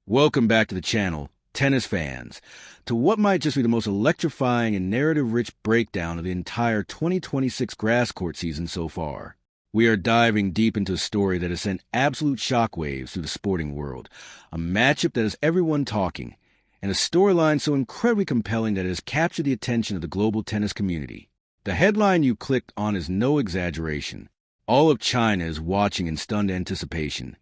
Welcome back to the channel, tennis fans, to what might just be the most electrifying and narrative-rich breakdown of the entire 2026 grass court season so far. We are diving deep into a story that has sent absolute shockwaves through the sporting world, a matchup that has everyone talking, and a storyline so incredibly compelling that it has captured the attention of the global tennis community. The headline you clicked on is no exaggeration. All of China is watching in stunned anticipation.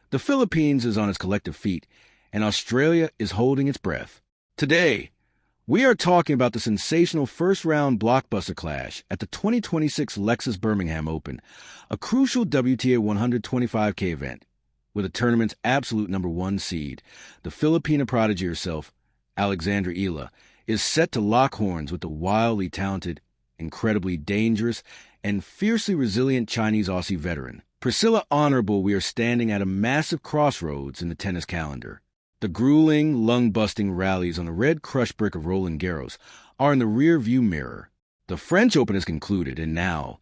The Philippines is on its collective feet, and Australia is holding its breath. Today, we are talking about the sensational first-round blockbuster clash at the 2026 Lexus Birmingham Open, a crucial WTA 125K event, with the tournament's absolute number one seed. The Filipina prodigy herself, Alexandra Eala, is set to lock horns with the wildly talented, incredibly dangerous, and fiercely resilient Chinese-Aussie veteran. Priscilla Hon, we are standing at a massive crossroads in the tennis calendar. The grueling, lung-busting rallies on the red crushed brick of Roland Garros are in the rear-view mirror. The French Open is concluded, and now,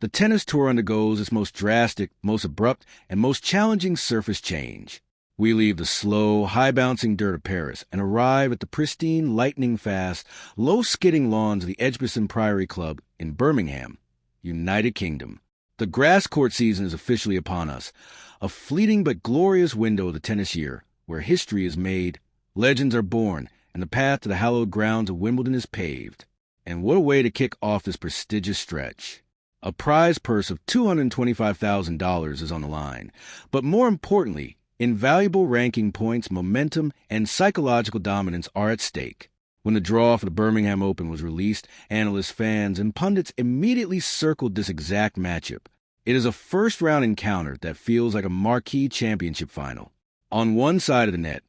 the tennis tour undergoes its most drastic, most abrupt, and most challenging surface change. We leave the slow, high-bouncing dirt of Paris and arrive at the pristine, lightning-fast, low-skidding lawns of the Edgbaston Priory Club in Birmingham, United Kingdom. The grass court season is officially upon us, a fleeting but glorious window of the tennis year, where history is made, legends are born, and the path to the hallowed grounds of Wimbledon is paved. And what a way to kick off this prestigious stretch. A prize purse of $225,000 is on the line, but more importantly, invaluable ranking points, momentum, and psychological dominance are at stake. When the draw for the Birmingham Open was released, analysts, fans, and pundits immediately circled this exact matchup. It is a first-round encounter that feels like a marquee championship final. On one side of the net,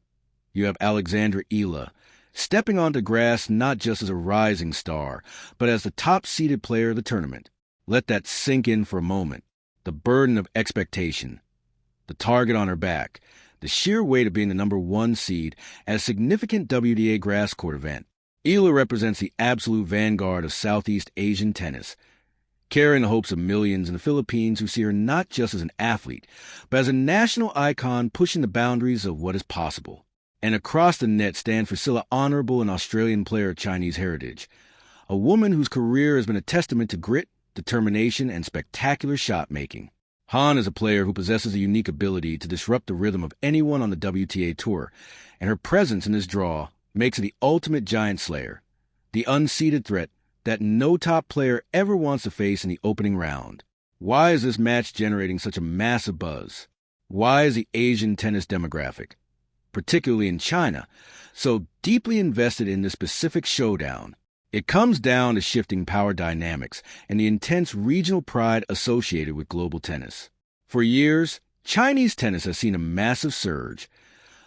you have Alexandra Eala, stepping onto grass not just as a rising star, but as the top-seeded player of the tournament. Let that sink in for a moment. The burden of expectation, the target on her back, the sheer weight of being the number one seed at a significant WTA grass court event. Eala represents the absolute vanguard of Southeast Asian tennis, carrying the hopes of millions in the Philippines who see her not just as an athlete, but as a national icon pushing the boundaries of what is possible. And across the net stands Priscilla Hon, an Australian player of Chinese heritage, a woman whose career has been a testament to grit, determination, and spectacular shot-making. Hon is a player who possesses a unique ability to disrupt the rhythm of anyone on the WTA Tour, and her presence in this draw makes her the ultimate giant slayer, the unseeded threat that no top player ever wants to face in the opening round. Why is this match generating such a massive buzz? Why is the Asian tennis demographic, particularly in China, so deeply invested in this specific showdown? It comes down to shifting power dynamics and the intense regional pride associated with global tennis. For years, Chinese tennis has seen a massive surge,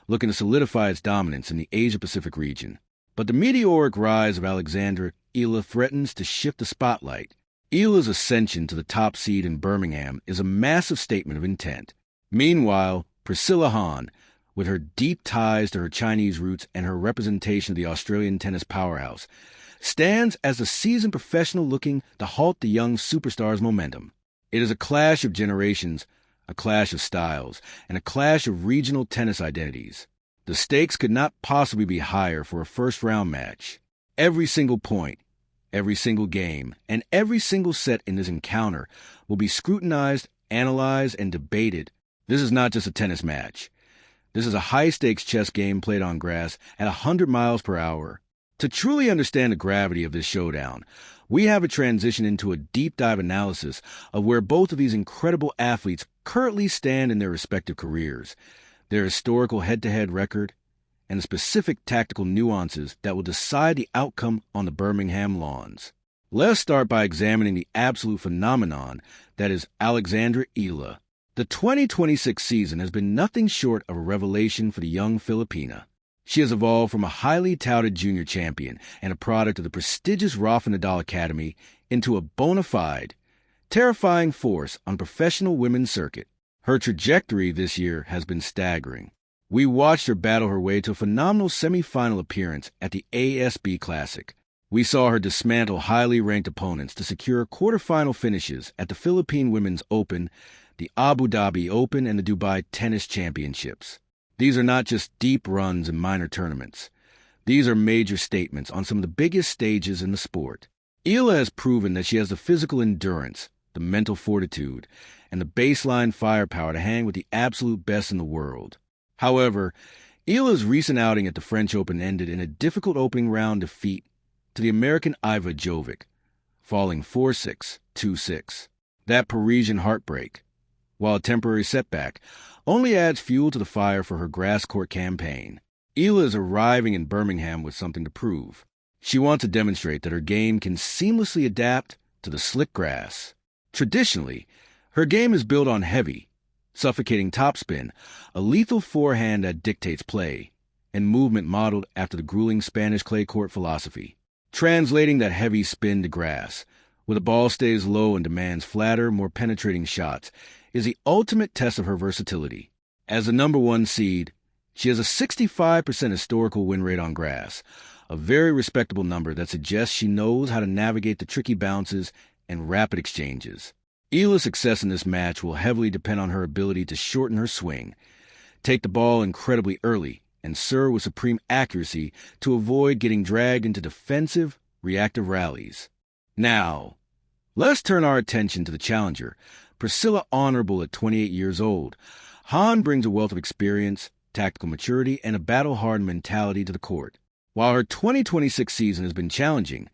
looking to solidify its dominance in the Asia-Pacific region. But the meteoric rise of Alexandra Eala threatens to shift the spotlight. Eala's ascension to the top seed in Birmingham is a massive statement of intent. Meanwhile, Priscilla Hon, with her deep ties to her Chinese roots and her representation of the Australian tennis powerhouse, stands as a seasoned professional looking to halt the young superstar's momentum. It is a clash of generations, a clash of styles, and a clash of regional tennis identities. The stakes could not possibly be higher for a first-round match. Every single point, every single game, and every single set in this encounter will be scrutinized, analyzed, and debated. This is not just a tennis match. This is a high-stakes chess game played on grass at 100 miles per hour. To truly understand the gravity of this showdown, we have a transition into a deep-dive analysis of where both of these incredible athletes currently stand in their respective careers, their historical head-to-head record, and the specific tactical nuances that will decide the outcome on the Birmingham lawns. Let us start by examining the absolute phenomenon that is Alexandra Eala. The 2026 season has been nothing short of a revelation for the young Filipina. She has evolved from a highly touted junior champion and a product of the prestigious Rafa Nadal Academy into a bona fide, terrifying force on professional women's circuit. Her trajectory this year has been staggering. We watched her battle her way to a phenomenal semi-final appearance at the ASB Classic. We saw her dismantle highly ranked opponents to secure quarterfinal finishes at the Philippine Women's Open, the Abu Dhabi Open, and the Dubai Tennis Championships. These are not just deep runs in minor tournaments. These are major statements on some of the biggest stages in the sport. Eala has proven that she has the physical endurance, the mental fortitude, and the baseline firepower to hang with the absolute best in the world. However, Eala's recent outing at the French Open ended in a difficult opening round defeat to the American Iva Jovic, falling 4-6, 2-6. That Parisian heartbreak, while a temporary setback, only adds fuel to the fire for her grass court campaign. Eala is arriving in Birmingham with something to prove. She wants to demonstrate that her game can seamlessly adapt to the slick grass. Traditionally, her game is built on heavy, suffocating topspin, a lethal forehand that dictates play, and movement modeled after the grueling Spanish clay court philosophy. Translating that heavy spin to grass, where the ball stays low and demands flatter, more penetrating shots, is the ultimate test of her versatility. As the number 1 seed, she has a 65% historical win rate on grass, a very respectable number that suggests she knows how to navigate the tricky bounces and rapid exchanges. Eala's success in this match will heavily depend on her ability to shorten her swing, take the ball incredibly early, and serve with supreme accuracy to avoid getting dragged into defensive, reactive rallies. Now, let's turn our attention to the challenger, Priscilla Honorable at 28 years old. Hon brings a wealth of experience, tactical maturity, and a battle-hardened mentality to the court. While her 2026 season has been challenging,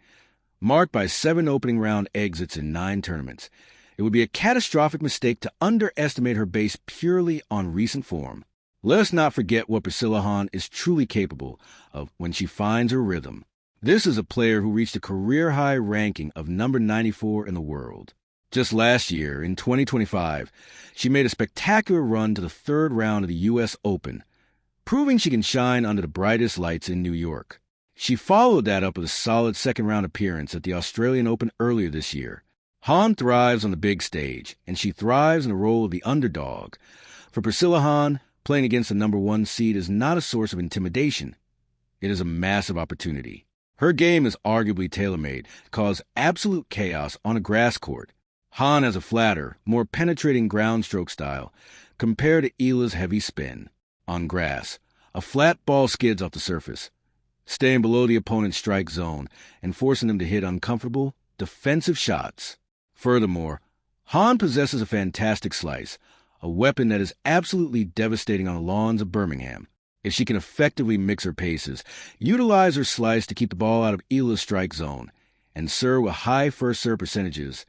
marked by 7 opening round exits in 9 tournaments, it would be a catastrophic mistake to underestimate her base purely on recent form. Let's not forget what Priscilla Hon is truly capable of when she finds her rhythm. This is a player who reached a career-high ranking of number 94 in the world. Just last year, in 2025, she made a spectacular run to the 3rd round of the U.S. Open, proving she can shine under the brightest lights in New York. She followed that up with a solid 2nd-round appearance at the Australian Open earlier this year. Hon thrives on the big stage, and she thrives in the role of the underdog. For Priscilla Hon, playing against the number 1 seed is not a source of intimidation. It is a massive opportunity. Her game is arguably tailor-made to cause absolute chaos on a grass court. Hon has a flatter, more penetrating ground stroke style compared to Eala's heavy spin. On grass, a flat ball skids off the surface, staying below the opponent's strike zone and forcing them to hit uncomfortable, defensive shots. Furthermore, Hon possesses a fantastic slice, a weapon that is absolutely devastating on the lawns of Birmingham. If she can effectively mix her paces, utilize her slice to keep the ball out of Eala's strike zone, and serve with high first serve percentages,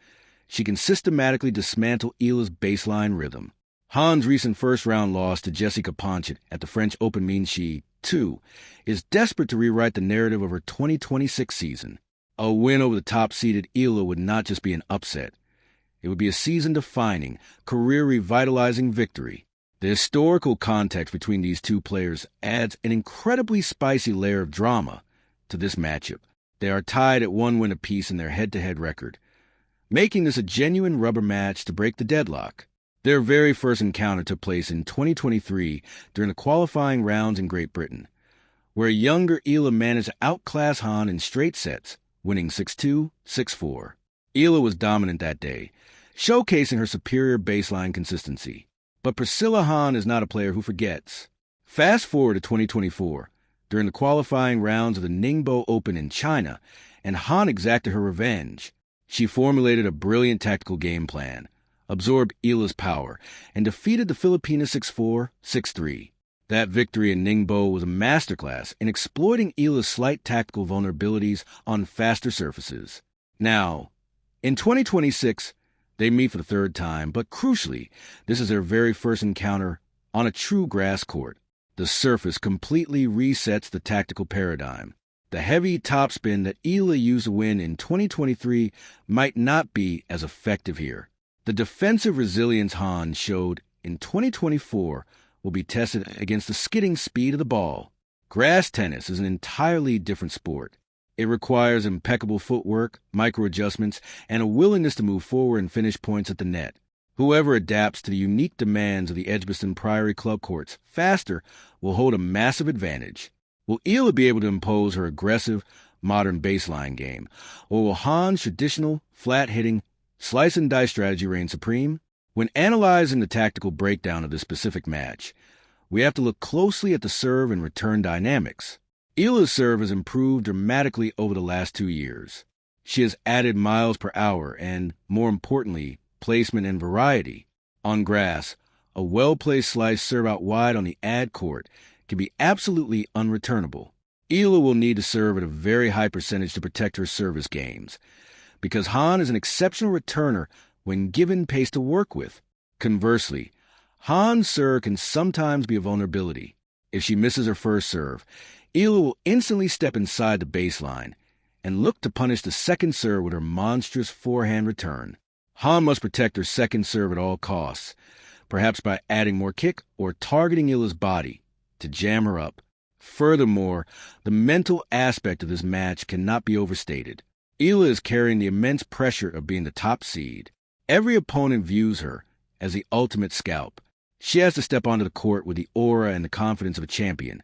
she can systematically dismantle Eala's baseline rhythm. Hon's recent first-round loss to Jessica Ponchit at the French Open means she, too, is desperate to rewrite the narrative of her 2026 season. A win over the top-seeded Eala would not just be an upset. It would be a season-defining, career-revitalizing victory. The historical context between these two players adds an incredibly spicy layer of drama to this matchup. They are tied at 1 win apiece in their head-to-head record, making this a genuine rubber match to break the deadlock. Their very first encounter took place in 2023 during the qualifying rounds in Great Britain, where a younger Eala managed to outclass Hon in straight sets, winning 6-2, 6-4. Eala was dominant that day, showcasing her superior baseline consistency. But Priscilla Hon is not a player who forgets. Fast forward to 2024, during the qualifying rounds of the Ningbo Open in China, and Hon exacted her revenge. She formulated a brilliant tactical game plan, absorbed Eala's power, and defeated the Filipina 6-4, 6-3. That victory in Ningbo was a masterclass in exploiting Eala's slight tactical vulnerabilities on faster surfaces. Now, in 2026, they meet for the 3rd time, but crucially, this is their very first encounter on a true grass court. The surface completely resets the tactical paradigm. The heavy topspin that Eala used to win in 2023 might not be as effective here. The defensive resilience Hon showed in 2024 will be tested against the skidding speed of the ball. Grass tennis is an entirely different sport. It requires impeccable footwork, micro-adjustments, and a willingness to move forward and finish points at the net. Whoever adapts to the unique demands of the Edgbaston Priory Club courts faster will hold a massive advantage. Will Eala be able to impose her aggressive, modern baseline game, or will Hon's traditional, flat-hitting, slice-and-dice strategy reign supreme? When analyzing the tactical breakdown of this specific match, we have to look closely at the serve and return dynamics. Eala's serve has improved dramatically over the last 2 years. She has added miles per hour and, more importantly, placement and variety. On grass, a well-placed slice serve out wide on the ad court can be absolutely unreturnable. Eala will need to serve at a very high percentage to protect her service games, because Hon is an exceptional returner when given pace to work with. Conversely, Hon's serve can sometimes be a vulnerability. If she misses her first serve, Eala will instantly step inside the baseline and look to punish the second serve with her monstrous forehand return. Hon must protect her second serve at all costs, perhaps by adding more kick or targeting Eala's body to jam her up. Furthermore, the mental aspect of this match cannot be overstated. Eala is carrying the immense pressure of being the top seed. Every opponent views her as the ultimate scalp. She has to step onto the court with the aura and the confidence of a champion,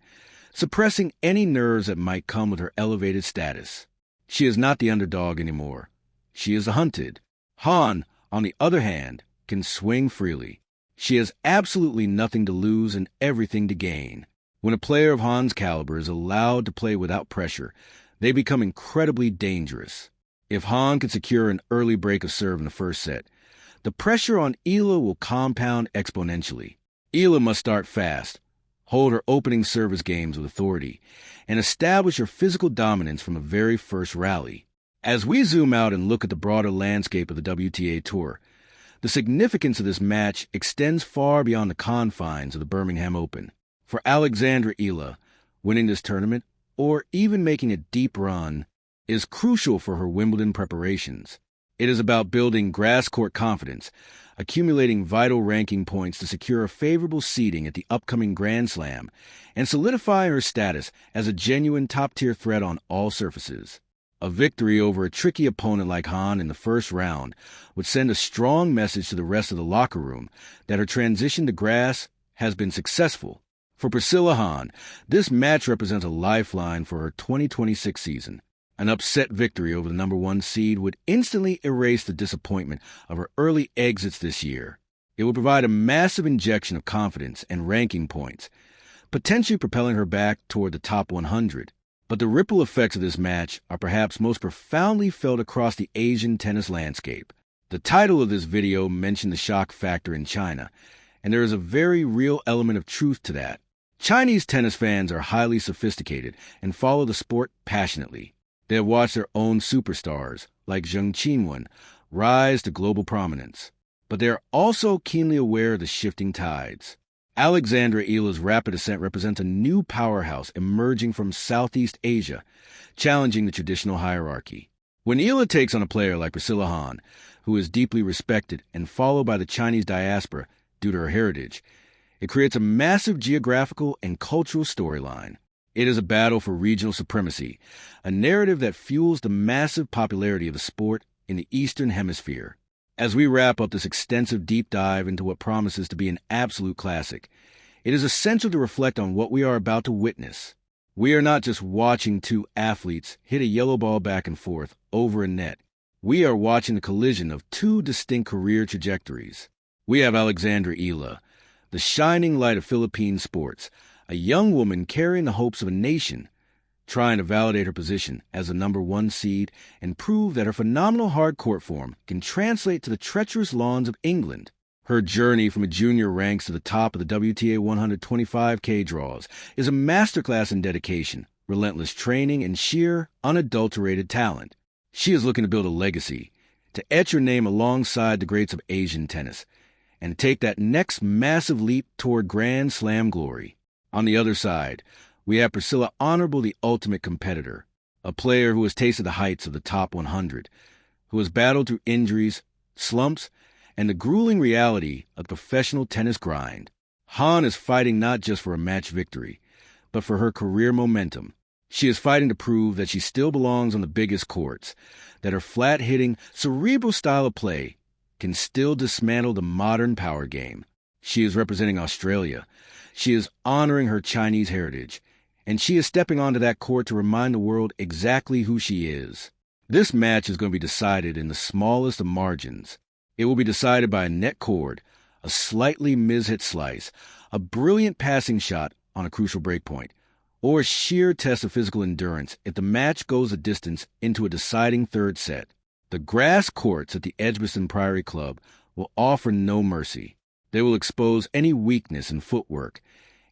suppressing any nerves that might come with her elevated status. She is not the underdog anymore. She is the hunted. Hon, on the other hand, can swing freely. She has absolutely nothing to lose and everything to gain. When a player of Hon's caliber is allowed to play without pressure, they become incredibly dangerous. If Hon can secure an early break of serve in the first set, the pressure on Eala will compound exponentially. Eala must start fast, hold her opening service games with authority, and establish her physical dominance from the very first rally. As we zoom out and look at the broader landscape of the WTA Tour, the significance of this match extends far beyond the confines of the Birmingham Open. For Alexandra Eala, winning this tournament, or even making a deep run, is crucial for her Wimbledon preparations. It is about building grass court confidence, accumulating vital ranking points to secure a favorable seeding at the upcoming Grand Slam, and solidifying her status as a genuine top-tier threat on all surfaces. A victory over a tricky opponent like Hon in the first round would send a strong message to the rest of the locker room that her transition to grass has been successful. For Priscilla Hon, this match represents a lifeline for her 2026 season. An upset victory over the number 1 seed would instantly erase the disappointment of her early exits this year. It would provide a massive injection of confidence and ranking points, potentially propelling her back toward the top 100. But the ripple effects of this match are perhaps most profoundly felt across the Asian tennis landscape. The title of this video mentioned the shock factor in China, and there is a very real element of truth to that. Chinese tennis fans are highly sophisticated and follow the sport passionately. They have watched their own superstars, like Zheng Qinwen, rise to global prominence. But they are also keenly aware of the shifting tides. Alexandra Eala's rapid ascent represents a new powerhouse emerging from Southeast Asia, challenging the traditional hierarchy. When Eala takes on a player like Priscilla Hon, who is deeply respected and followed by the Chinese diaspora due to her heritage, it creates a massive geographical and cultural storyline. It is a battle for regional supremacy, a narrative that fuels the massive popularity of the sport in the Eastern Hemisphere. As we wrap up this extensive deep dive into what promises to be an absolute classic, it is essential to reflect on what we are about to witness. We are not just watching two athletes hit a yellow ball back and forth over a net. We are watching the collision of two distinct career trajectories. We have Alexandra Eala, the shining light of Philippine sports, a young woman carrying the hopes of a nation, trying to validate her position as the number 1 seed and prove that her phenomenal hard court form can translate to the treacherous lawns of England. Her journey from a junior ranks to the top of the WTA 125K draws is a masterclass in dedication, relentless training, and sheer, unadulterated talent. She is looking to build a legacy, to etch her name alongside the greats of Asian tennis, and take that next massive leap toward Grand Slam glory. On the other side, we have Priscilla Honorable, the ultimate competitor, a player who has tasted the heights of the top 100, who has battled through injuries, slumps, and the grueling reality of the professional tennis grind. Hon is fighting not just for a match victory, but for her career momentum. She is fighting to prove that she still belongs on the biggest courts, that her flat-hitting, cerebral style of play can still dismantle the modern power game. She is representing Australia. She is honoring her Chinese heritage, and she is stepping onto that court to remind the world exactly who she is. This match is going to be decided in the smallest of margins. It will be decided by a net cord, a slightly mis-hit slice, a brilliant passing shot on a crucial breakpoint, or a sheer test of physical endurance if the match goes a distance into a deciding third set. The grass courts at the Edgbaston Priory Club will offer no mercy. They will expose any weakness in footwork,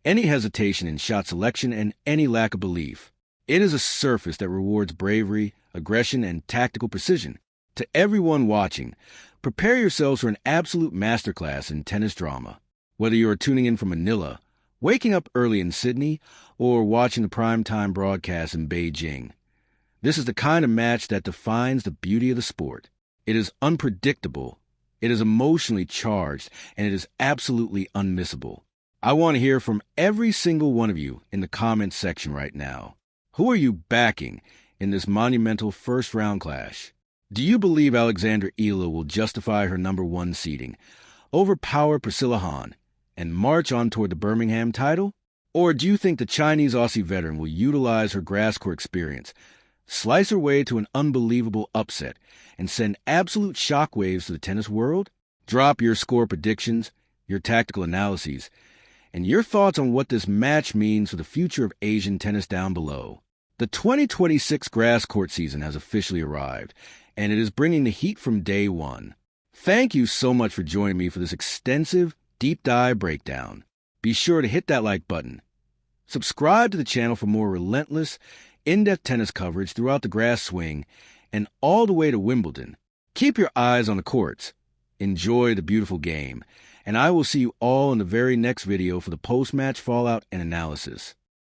any hesitation in shot selection, and any lack of belief. It is a surface that rewards bravery, aggression, and tactical precision. To everyone watching, prepare yourselves for an absolute masterclass in tennis drama. Whether you are tuning in from Manila, waking up early in Sydney, or watching the primetime broadcast in Beijing, this is the kind of match that defines the beauty of the sport. It is unpredictable, it is emotionally charged, and it is absolutely unmissable. I want to hear from every single one of you in the comments section right now. Who are you backing in this monumental first-round clash? Do you believe Alexandra Eala will justify her number 1 seeding, overpower Priscilla Hon, and march on toward the Birmingham title? Or do you think the Chinese-Aussie veteran will utilize her grass court experience, slice her way to an unbelievable upset, and send absolute shockwaves to the tennis world? Drop your score predictions, your tactical analyses, and your thoughts on what this match means for the future of Asian tennis down below. The 2026 grass court season has officially arrived, and it is bringing the heat from day one. Thank you so much for joining me for this extensive, deep dive breakdown. Be sure to hit that like button. Subscribe to the channel for more relentless, in-depth tennis coverage throughout the grass swing and all the way to Wimbledon. Keep your eyes on the courts. Enjoy the beautiful game, and I will see you all in the very next video for the post-match fallout and analysis.